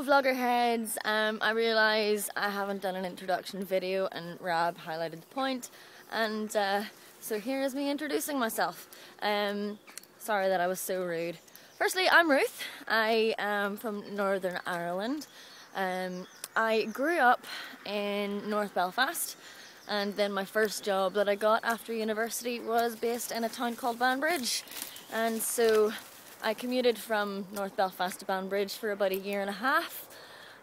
vlogger heads, I realise I haven't done an introduction video and Rab highlighted the point, and so here is me introducing myself. Sorry that I was so rude. Firstly, I'm Ruth. I am from Northern Ireland. I grew up in North Belfast, and then my first job that I got after university was based in a town called Banbridge, and so I commuted from North Belfast to Banbridge for about 1.5 years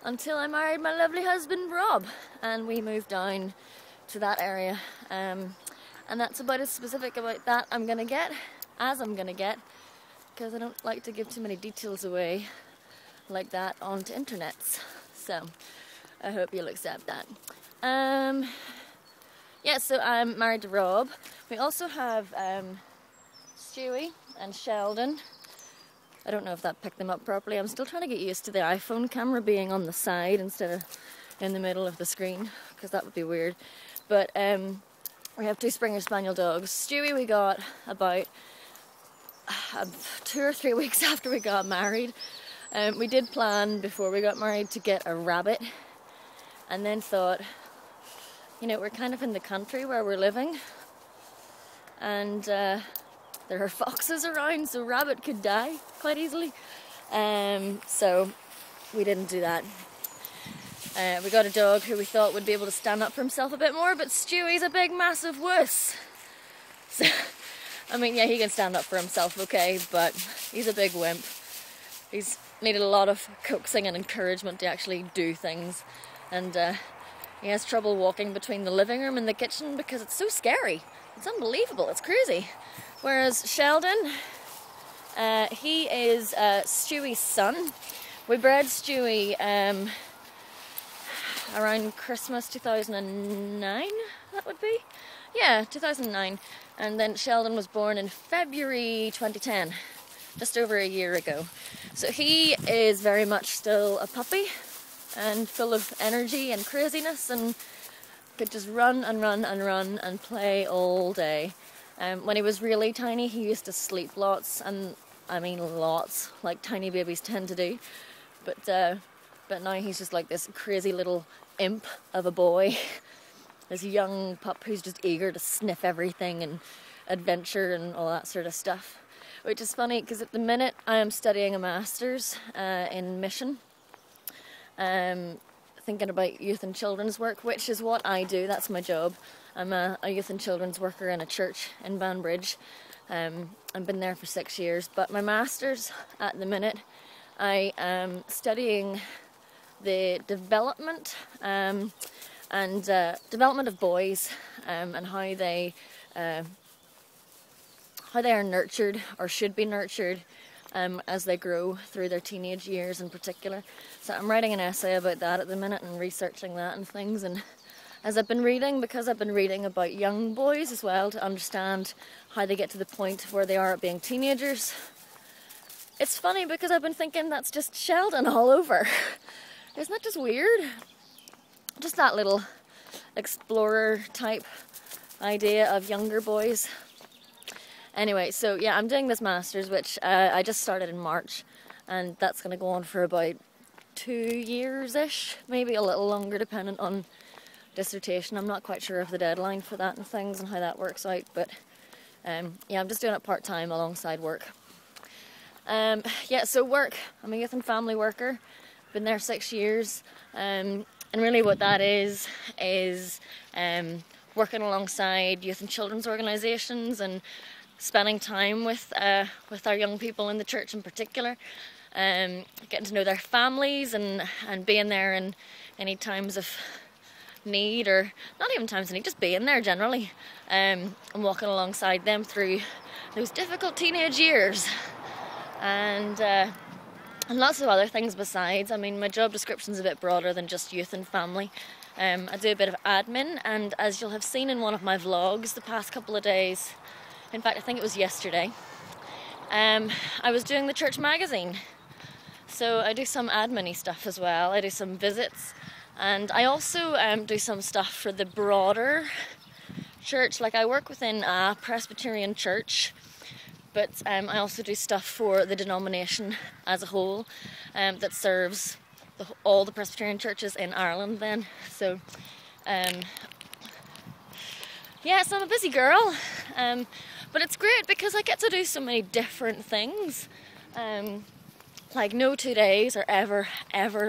until I married my lovely husband Rob, and we moved down to that area, and that's about as specific about that I'm gonna get, because I don't like to give too many details away like that onto internets, so I hope you'll accept that. Yeah, so I'm married to Rob. We also have Stewie and Sheldon. I don't know if that picked them up properly. I'm still trying to get used to the iPhone camera being on the side instead of in the middle of the screen, because that would be weird. But we have 2 Springer Spaniel dogs. Stewie we got about 2 or 3 weeks after we got married. We did plan before we got married to get a rabbit, and then thought, you know, we're kind of in the country where we're living, and there are foxes around, so rabbit could die quite easily. So we didn't do that. We got a dog who we thought would be able to stand up for himself a bit more, but Stewie's a big massive wuss. So, I mean, yeah, he can stand up for himself, okay, but he's a big wimp. He's needed a lot of coaxing and encouragement to actually do things, and he has trouble walking between the living room and the kitchen because it's so scary. It's unbelievable, it's crazy. Whereas Sheldon, he is Stewie's son. We bred Stewie around Christmas 2009, that would be? Yeah, 2009. And then Sheldon was born in February 2010, just over 1 year ago. So he is very much still a puppy and full of energy and craziness, and could just run and run and run and play all day. When he was really tiny, he used to sleep lots, and I mean lots, like tiny babies tend to do. But now he's just like this crazy little imp of a boy, this young pup who's just eager to sniff everything and adventure and all that sort of stuff. Which is funny, because at the minute I am studying a master's in mission, thinking about youth and children's work, which is what I do. That's my job. I'm a youth and children's worker in a church in Banbridge. I've been there for 6 years, but my master's at the minute, I am studying the development development of boys, and how they are nurtured, or should be nurtured, as they grow through their teenage years in particular. So I'm writing an essay about that at the minute and researching that and things, and as I've been reading, because I've been reading about young boys as well to understand how they get to the point where they are at being teenagers. It's funny because I've been thinking that's just Sheldon all over. Isn't that just weird? Just that little explorer type idea of younger boys. Anyway, so yeah, I'm doing this master's, which I just started in March, and that's going to go on for about 2 years-ish, maybe a little longer depending on dissertation. I'm not quite sure of the deadline for that and things and how that works out, but yeah, I'm just doing it part-time alongside work. Yeah, so work. I'm a youth and family worker. Been there 6 years, and really what that is working alongside youth and children's organisations and spending time with our young people in the church in particular, getting to know their families and being there in any times of need, or not even times of need, just being there generally, and walking alongside them through those difficult teenage years, and lots of other things besides. I mean, my job description's a bit broader than just youth and family. I do a bit of admin, and as you'll have seen in one of my vlogs the past couple of days, in fact I think it was yesterday, I was doing the church magazine. So I do some admin-y stuff as well. I do some visits, and I also do some stuff for the broader church. Like, I work within a Presbyterian church, but I also do stuff for the denomination as a whole, that serves all the Presbyterian churches in Ireland then. So, yeah, so I'm a busy girl, but it's great because I get to do so many different things. Like no 2 days are ever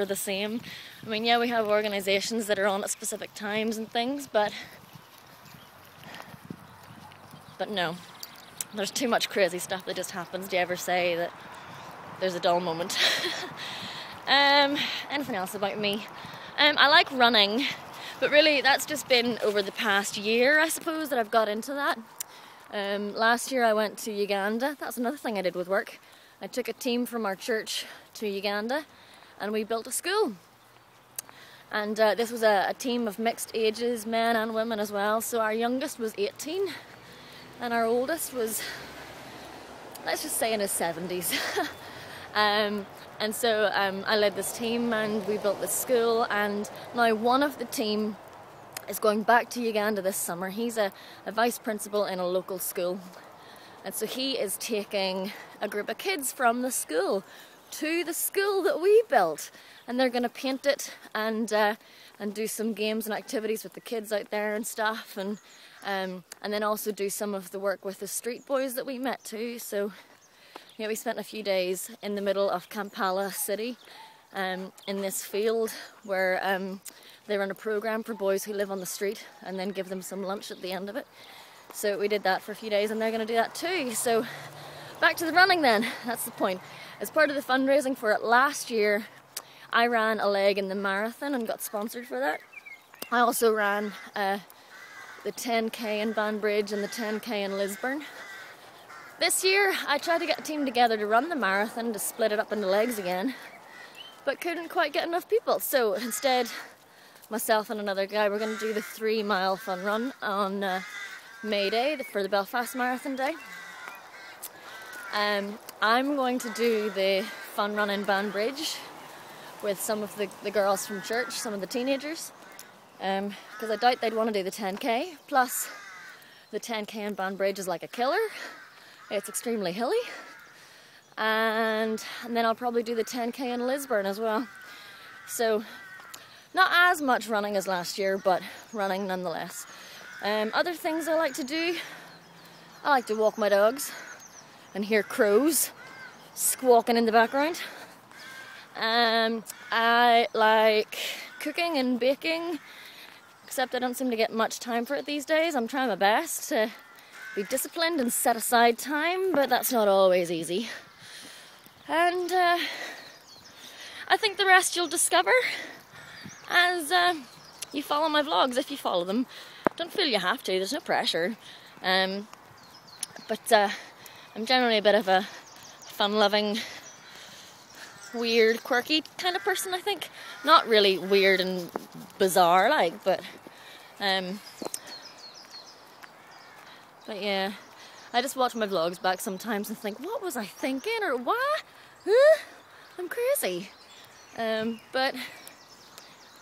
the same. I mean, yeah, we have organisations that are on at specific times and things, but no, there's too much crazy stuff that just happens. Do you ever say that there's a dull moment? Anything else about me? I like running, but really that's just been over the past year, I suppose, that I've got into that. Last year I went to Uganda. That's another thing I did with work. I took a team from our church to Uganda and we built a school. And this was a team of mixed ages, men and women as well. So our youngest was 18 and our oldest was, let's just say, in his 70s. And so I led this team and we built this school, and now one of the team is going back to Uganda this summer. He's a vice principal in a local school, and so he is taking a group of kids from the school to the school that we built, and they're going to paint it and do some games and activities with the kids out there and stuff, and then also do some of the work with the street boys that we met too. So yeah, we spent a few days in the middle of Kampala city, in this field where they run a program for boys who live on the street and then give them some lunch at the end of it. So we did that for a few days and they're going to do that too. So back to the running then, that's the point. As part of the fundraising for it last year, I ran a leg in the marathon and got sponsored for that. I also ran the 10k in Banbridge and the 10k in Lisburn. This year I tried to get a team together to run the marathon, to split it up into legs again, but couldn't quite get enough people. So instead, myself and another guy were going to do the 3-mile fun run on May Day for the Belfast Marathon Day. I'm going to do the fun run in Banbridge with some of the girls from church, some of the teenagers, because I doubt they'd want to do the 10k. Plus, the 10k in Banbridge is like a killer. It's extremely hilly. And then I'll probably do the 10k in Lisburn as well. So, not as much running as last year, but running nonetheless. Other things I like to do, I like to walk my dogs and hear crows squawking in the background. I like cooking and baking, except I don't seem to get much time for it these days. I'm trying my best to be disciplined and set aside time, but that's not always easy. And I think the rest you'll discover as you follow my vlogs, if you follow them. Don't feel you have to, there's no pressure. But I'm generally a bit of a fun-loving, weird, quirky kind of person, I think. Not really weird and bizarre, like, but yeah, I just watch my vlogs back sometimes and think, what was I thinking, or what? Huh? I'm crazy. But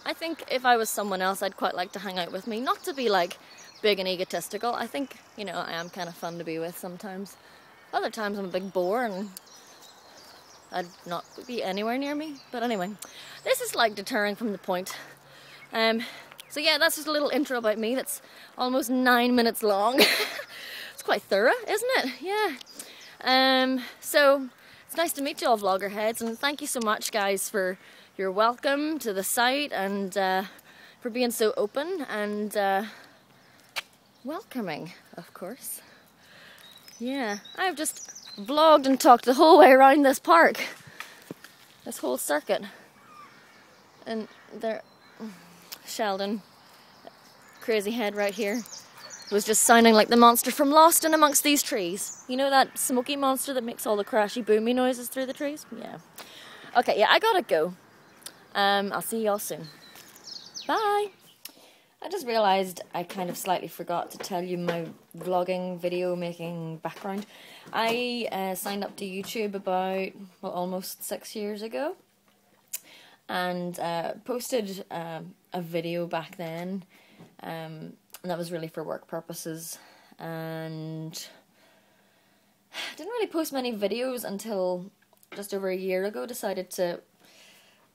I think if I was someone else, I'd quite like to hang out with me. Not to be like big and egotistical. I think, you know, I am kind of fun to be with sometimes. Other times I'm a big bore and I'd not be anywhere near me. But anyway, this is like deterring from the point. So yeah, that's just a little intro about me that's almost 9 minutes long. It's quite thorough, isn't it? Yeah. So it's nice to meet you all, vlogger heads, and thank you so much, guys, for your welcome to the site and for being so open and welcoming, of course. Yeah, I've just vlogged and talked the whole way around this park, this whole circuit, and there, Sheldon, crazy head right here, was just sounding like the monster from Lost in amongst these trees. You know that smoky monster that makes all the crashy boomy noises through the trees? Yeah. Okay, yeah, I gotta go. I'll see y'all soon. Bye! I just realised I kind of slightly forgot to tell you my vlogging, video making background. I signed up to YouTube about, well, almost 6 years ago, and posted a video back then, and that was really for work purposes, and didn't really post many videos until just over a year ago. Decided to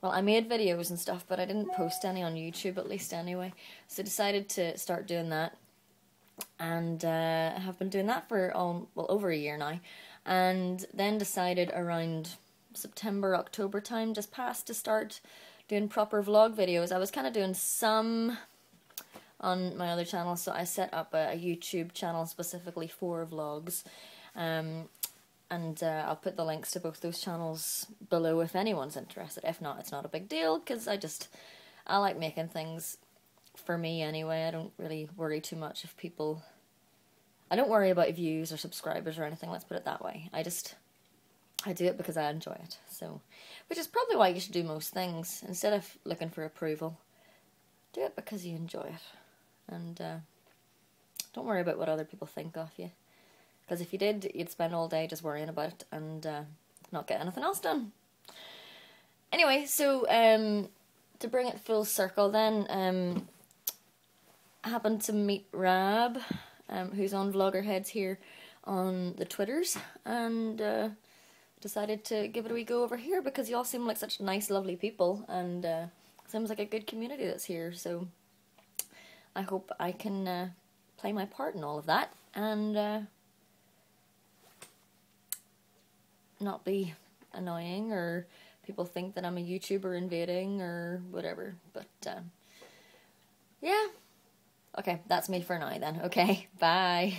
well, I made videos and stuff, but I didn't post any on YouTube, at least anyway. So I decided to start doing that, and have been doing that for over a year now, and then decided around September, October time, just past, to start doing proper vlog videos. I was kind of doing some on my other channel, so I set up a YouTube channel specifically for vlogs, and I'll put the links to both those channels below if anyone's interested. If not, it's not a big deal, because I like making things for me anyway. I don't really worry too much if people... I don't worry about views or subscribers or anything, let's put it that way. I do it because I enjoy it. So, which is probably why you should do most things. Instead of looking for approval, do it because you enjoy it. And don't worry about what other people think of you. Because if you did, you'd spend all day just worrying about it and not get anything else done. Anyway, so to bring it full circle then, I happened to meet Rab, who's on Vloggerheads here on the Twitters, and decided to give it a wee go over here because y'all seem like such nice, lovely people, and seems like a good community that's here, so I hope I can play my part in all of that, and not be annoying, or people think that I'm a YouTuber invading, or whatever, but yeah. Okay, that's me for now then. Okay, bye.